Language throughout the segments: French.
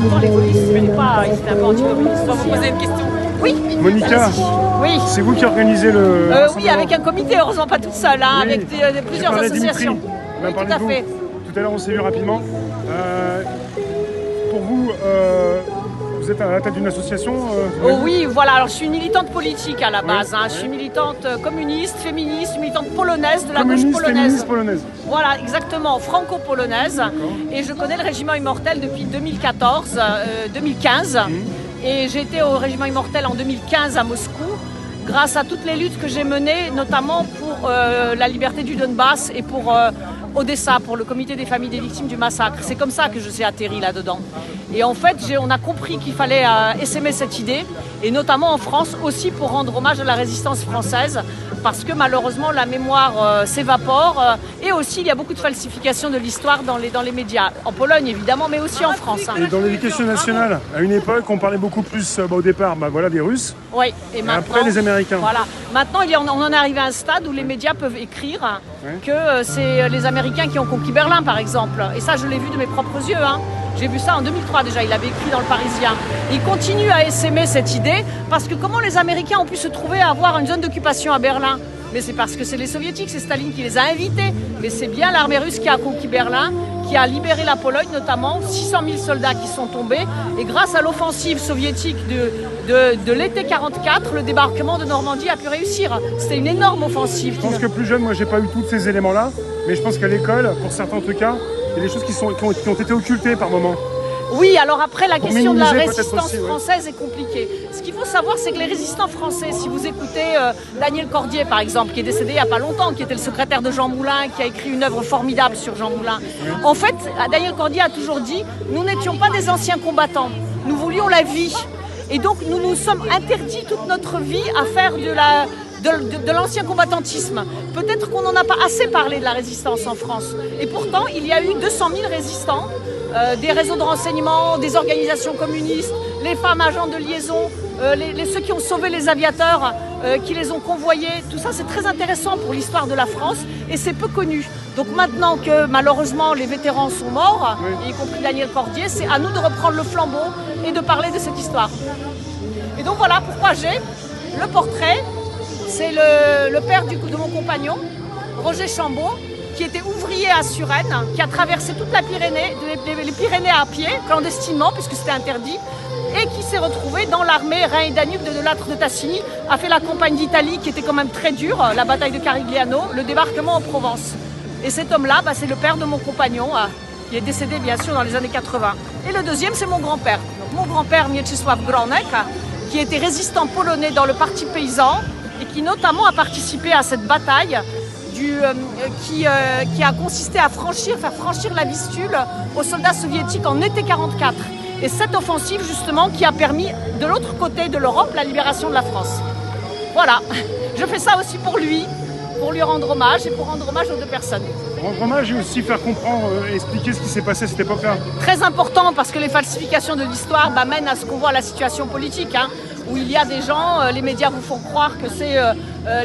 pourtant les gaullistes, ils étaient un peu anti-communistes. On va vous poser une question. Oui. Monica, oui. C'est vous qui organisez le oui, avec un comité, heureusement pas toute seule, hein, oui. avec plusieurs associations. On a parlé de vous. Tout à l'heure, on s'est vu rapidement. Pour vous, vous êtes à la tête d'une association oui, voilà. Alors, je suis une militante politique à la base. Hein. Je suis militante communiste, féministe, militante polonaise de la gauche polonaise. Polonaise. Voilà, exactement, franco-polonaise. Et je connais le Régiment Immortel depuis 2015. Et j'ai été au Régiment Immortel en 2015 à Moscou, grâce à toutes les luttes que j'ai menées, notamment pour la liberté du Donbass et pour Odessa, pour le comité des familles des victimes du massacre. C'est comme ça que je suis atterrie là-dedans. Et en fait, on a compris qu'il fallait essaimer cette idée, et notamment en France aussi pour rendre hommage à la résistance française, parce que malheureusement la mémoire s'évapore, et aussi il y a beaucoup de falsifications de l'histoire dans les médias, en Pologne évidemment, mais aussi en France. Hein. Et dans l'éducation nationale, à une époque, on parlait beaucoup plus au départ des Russes, oui, et après les Américains. Voilà. Maintenant, on en est arrivé à un stade où les médias peuvent écrire que c'est les Américains qui ont conquis Berlin, par exemple. Et ça, je l'ai vu de mes propres yeux. Hein. J'ai vu ça en 2003 déjà, il avait écrit dans le Parisien. Il continue à essaimer cette idée, parce que comment les Américains ont pu se trouver à avoir une zone d'occupation à Berlin? Mais c'est parce que c'est les Soviétiques, c'est Staline qui les a invités. Mais c'est bien l'armée russe qui a conquis Berlin, qui a libéré la Pologne notamment, 600 000 soldats qui sont tombés. Et grâce à l'offensive soviétique de l'été 44, le débarquement de Normandie a pu réussir. C'était une énorme offensive. Je pense que plus jeune, moi j'ai pas eu tous ces éléments-là, mais je pense qu'à l'école, pour certains en tout cas, il y a des choses qui ont été occultées par moments. Oui, alors après, la question de la résistance française est compliquée. Ce qu'il faut savoir, c'est que les résistants français, si vous écoutez Daniel Cordier, par exemple, qui est décédé il n'y a pas longtemps, qui était le secrétaire de Jean Moulin, qui a écrit une œuvre formidable sur Jean Moulin. En fait, Daniel Cordier a toujours dit, nous n'étions pas des anciens combattants, nous voulions la vie. Et donc, nous nous sommes interdits toute notre vie à faire de l'ancien combattantisme. Peut-être qu'on n'en a pas assez parlé de la résistance en France. Et pourtant, il y a eu 200 000 résistants, des réseaux de renseignement, des organisations communistes, les femmes agents de liaison, ceux qui ont sauvé les aviateurs, qui les ont convoyés. Tout ça, c'est très intéressant pour l'histoire de la France, et c'est peu connu. Donc maintenant que malheureusement les vétérans sont morts, y compris Daniel Cordier, c'est à nous de reprendre le flambeau et de parler de cette histoire. Et donc voilà pourquoi j'ai le portrait. C'est le père de mon compagnon, Roger Chambaud, qui était ouvrier à Suresnes, qui a traversé toute la Pyrénées, les Pyrénées à pied, clandestinement, puisque c'était interdit, et qui s'est retrouvé dans l'armée Rhin et Danube de Lattre de Tassigny, a fait la campagne d'Italie, qui était quand même très dure, la bataille de Carigliano, le débarquement en Provence. Et cet homme-là, c'est le père de mon compagnon, qui est décédé bien sûr dans les années 80. Et le deuxième, c'est mon grand-père. Mon grand-père, Mieczysław Gronek, qui était résistant polonais dans le parti paysan, et qui notamment a participé à cette bataille qui a consisté à faire franchir la Vistule aux soldats soviétiques en été 44. Et cette offensive, justement, qui a permis, de l'autre côté de l'Europe, la libération de la France. Voilà, je fais ça aussi pour lui rendre hommage, et pour rendre hommage aux deux personnes. Rendre hommage et aussi faire comprendre, expliquer ce qui s'est passé à cette époque-là. Très important, parce que les falsifications de l'histoire mènent à ce qu'on voit la situation politique, hein, où il y a des gens, les médias vous font croire que c'est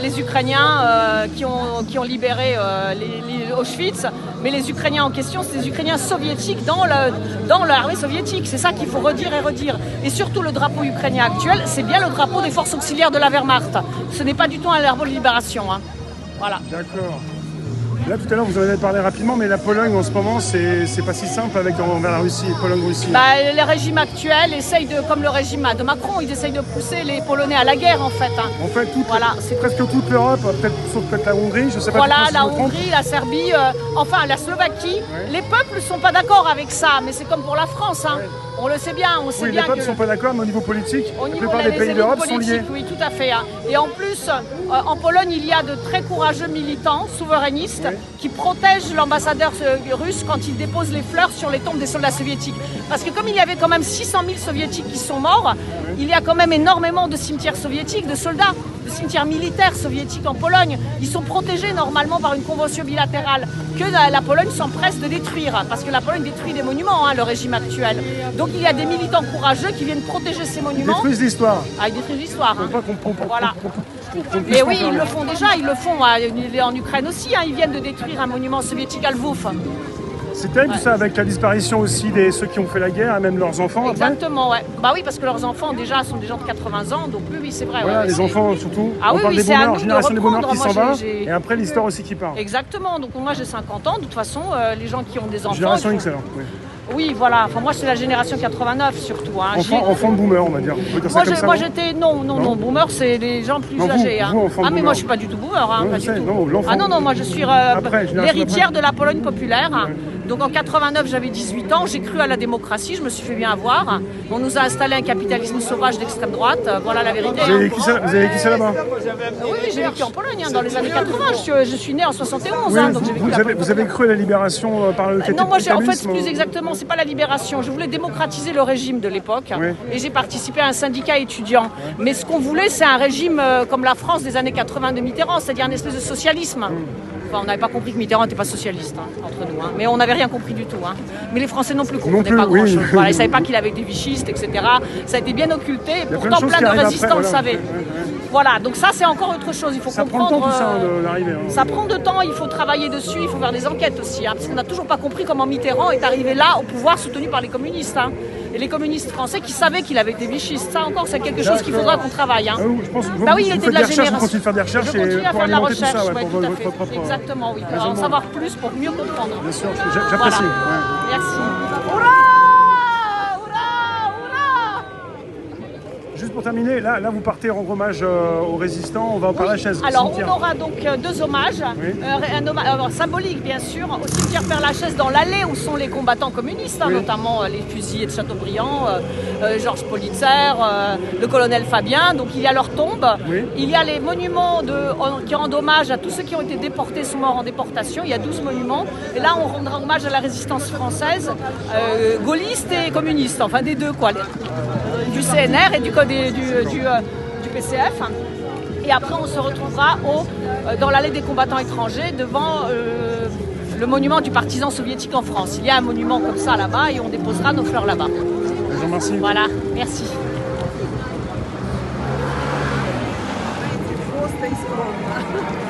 les Ukrainiens qui ont libéré les Auschwitz, mais les Ukrainiens en question, c'est des Ukrainiens soviétiques dans l'armée soviétique. C'est ça qu'il faut redire et redire. Et surtout, le drapeau ukrainien actuel, c'est bien le drapeau des forces auxiliaires de la Wehrmacht. Ce n'est pas du tout un drapeau de libération. Hein. Voilà. D'accord. Là, tout à l'heure, vous en avez parlé rapidement, mais la Pologne, en ce moment, c'est pas si simple envers la Russie, Pologne-Russie. Le régime actuel essaye comme le régime de Macron, il essaye de pousser les Polonais à la guerre, en fait. Hein. En fait, presque toute l'Europe, sauf peut-être la Hongrie, je sais pas. Voilà, la Hongrie, la Serbie, enfin la Slovaquie. Les peuples ne sont pas d'accord avec ça, mais c'est comme pour la France. Hein. On le sait bien, les peuples ne sont pas d'accord, mais au niveau politique, la plupart des pays d'Europe sont liés. Oui, tout à fait. Hein. Et en plus, en Pologne, il y a de très courageux militants souverainistes qui protègent l'ambassadeur russe quand il dépose les fleurs sur les tombes des soldats soviétiques. Parce que comme il y avait quand même 600 000 soviétiques qui sont morts, il y a quand même énormément de cimetières soviétiques, de soldats, de cimetières militaires soviétiques en Pologne. Ils sont protégés normalement par une convention bilatérale que la Pologne s'empresse de détruire, parce que la Pologne détruit des monuments, hein, le régime actuel. Donc il y a des militants courageux qui viennent protéger ces monuments. Ils détruisent l'histoire. Ils détruisent l'histoire. Hein. Voilà. Et oui, ils le font déjà, ils le font en Ukraine aussi. Hein. Ils viennent de détruire un monument soviétique à Lvov. C'est terrible ça, avec la disparition aussi de ceux qui ont fait la guerre, et même leurs enfants. Exactement, ouais. Bah oui, parce que leurs enfants déjà sont des gens de 80 ans, donc oui, c'est vrai. Voilà, les enfants surtout. Ah on oui, parle des c'est à boomers, nous de génération des boomers qui reprendre. s'en Moi, va, et après l'histoire aussi qui part. Exactement, donc moi j'ai 50 ans, de toute façon, les gens qui ont des enfants... Génération X alors, oui. Oui, voilà. Enfin, moi, c'est la génération 89 surtout. Hein. Enfant de boomer, on va dire. On peut dire ça comme ça, moi, j'étais... Non. Boomer, c'est les gens plus âgés. Vous, enfant de mais boomer. moi, je suis pas du tout boomer. Hein, non, pas je sais, du tout. Non, moi, je suis l'héritière de la Pologne populaire. Ouais. Donc, en 89, j'avais 18 ans. J'ai cru à la démocratie. Je me suis fait bien avoir. On nous a installé un capitalisme sauvage d'extrême droite. Voilà la vérité. Vous avez vécu ça là-bas? Oui, j'ai vécu en Pologne dans les années 80. Je suis né en 71. Oui, donc vous avez cru à la libération par le capitalisme? Non, moi, en fait, plus exactement, c'est pas la libération. Je voulais démocratiser le régime de l'époque et j'ai participé à un syndicat étudiant. Mais ce qu'on voulait, c'est un régime comme la France des années 80 de Mitterrand, c'est-à-dire une espèce de socialisme. Enfin, on n'avait pas compris que Mitterrand n'était pas socialiste entre nous, mais on n'avait rien compris du tout. Mais les Français non plus ne comprenaient pas grand-chose. Voilà, ils ne savaient pas qu'il avait été vichiste, etc. Ça a été bien occulté. Et pourtant, plein de résistants le savaient. Voilà, donc ça c'est encore autre chose. Il faut comprendre. Ça prend de temps tout ça d'arriver. Ça prend de temps. Il faut travailler dessus. Il faut faire des enquêtes aussi, parce qu'on n'a toujours pas compris comment Mitterrand est arrivé là au pouvoir soutenu par les communistes. Et les communistes français qui savaient qu'il avait été vichiste. Ça encore, c'est quelque chose qu'il faudra qu'on travaille. Je pense que oui, il était de la génération. Vous continuez de faire des recherches et pour alimenter tout ça, pour votre propre. Exactement, oui. Pour en savoir plus, pour mieux comprendre. Bien sûr, j'apprécie. Merci. Juste pour terminer, là vous partez rendre hommage aux résistants, on va en parler à la chaise. Alors on aura donc deux hommages, un hommage symbolique bien sûr, au cimetière Père-Lachaise dans l'allée où sont les combattants communistes, notamment les fusillés de Chateaubriand, Georges Politzer, le colonel Fabien, donc il y a leur tombe, il y a les monuments qui rendent hommage à tous ceux qui ont été déportés, sont morts en déportation, il y a 12 monuments, et là on rendra hommage à la résistance française, gaulliste et communiste, enfin des deux quoi, du CNR et du PCF. Et après, on se retrouvera dans l'allée des combattants étrangers devant le monument du partisan soviétique en France. Il y a un monument comme ça là-bas et on déposera nos fleurs là-bas. Je vous remercie. Voilà, merci.